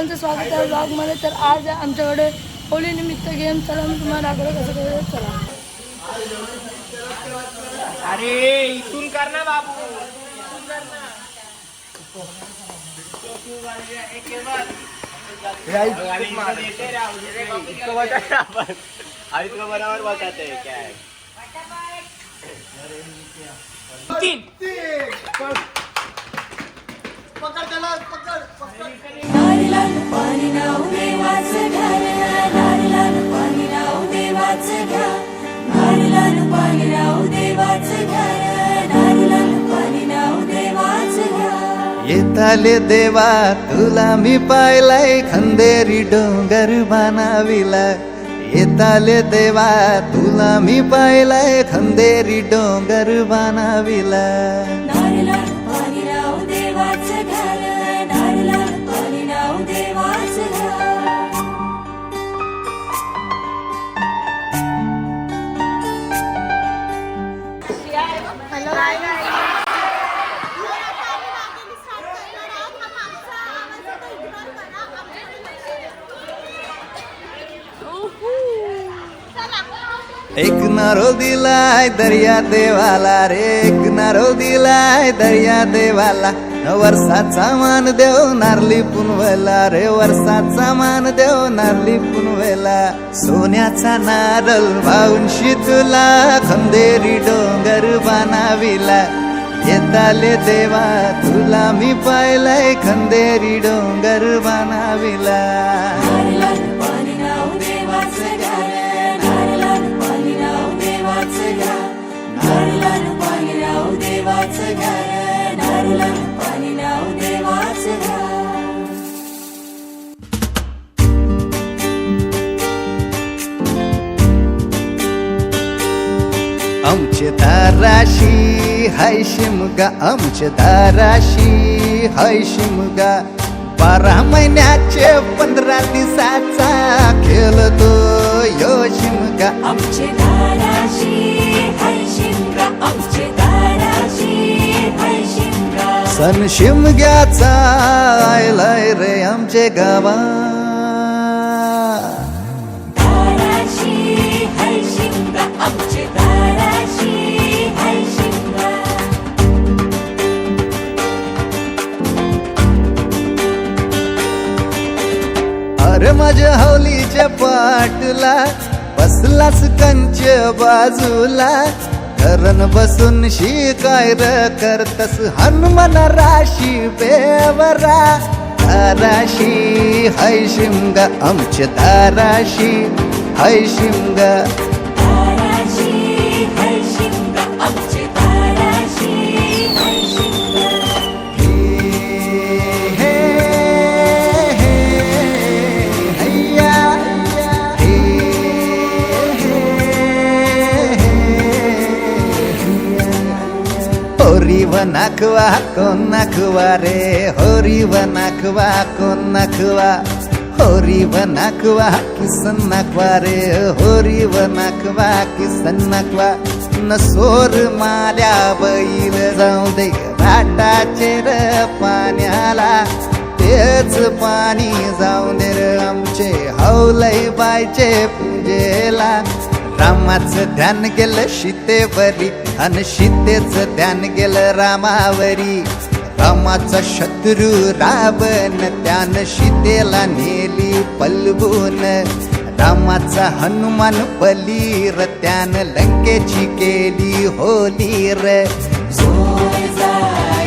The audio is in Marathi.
सर्वांचं स्वागत आहे ब्लॉगमध्ये। तर आज आमच्याकडे होली निमित्त गेम। चला मी तुम्हाला दाखवतो कसं करायचं। चला अरे इथून कर ना बाबू, इथून कर ना। अरे तुला बरोबर बघत आहे काय तीन पकड त्याला पकड पाणी नाव देवाचं घर, पाणी नाव देवाचं घर, पाणी नाव देवाचं घर, पाणी नाव देवाचं घर। येताले देवा तुला मी पाहिलाय, खंदेरी डोंगर बनाविला। येताले देवा तुला मी पाहिलाय, खंदेरी डोंगर बनाविला। पाणी नाव देवाचं घर, पाणी नाव देवाचं घर। एक नारो दिलाय दर्या देवाला रे, एक नारो दिलाय दर्या देवाला। वर्षाचा मान देव नारली पुनवेला रे, वर्षाचा मान देव नारली पुनवेला। सोन्याचा नारळ वाहून तुला खंदेरी डोंगर बनाविला। येताले देवा तुला मी पाहिलाय, खंदेरी डोंगर बनाविला। पाणी नाव देवाचं घर, पाणी नाव देवाचं घर, पाणी नाव देवाचं घर, पाणी नाव देवाचं घर। आमचे दाराशी हाय शिमगा, आमचे दाराशी हाय शिमगा। 12 महिन्याचे 15 दिवसाचा खेळतो यो शिमगा। आमचे दाराशी हाय शिमगा, आमचे दाराशी हाय शिमगा। सण शिमग्याचा आयलाय रे आमचे गावा। दाराशी हाय शिमगा, आमचे दाराशी हाय शिमगा। अरे माझ्या हौलीच्या पाटला बसलास कंच बाजूला। धरण बसून शिकाय र करतस हनुमान राशी बेवरा। दाराशी हाय शिमगा, आमच्या दाराशी हाय शिमगा। दाराशी हाय शिमगा, आमचे दाराशी हाय शिमगा। हे हे हैया हे होरी व नाखवा कोण नाखवा रे, होरी व नाखवा कोण नाखवा। होरी व नाखवा किसन नाखवा रे, होरी व नाखवा किसन नाखवा। नसोर माल्या बैल जाऊ दे घाटाचे र पाण्याला। तेच पाणी जाऊ दे र आमचे हौलई बायचे पूजेला। रामाचं ध्यान गेलं सीतेवरी, अन सीतेचं ध्यान गेलं रामावरी। रामाचा शत्रू रावण त्यानं सीतेला नेली पलवून। रामाचा हनुमान बली र त्यानं लंकेची केली होली र। जोर जाय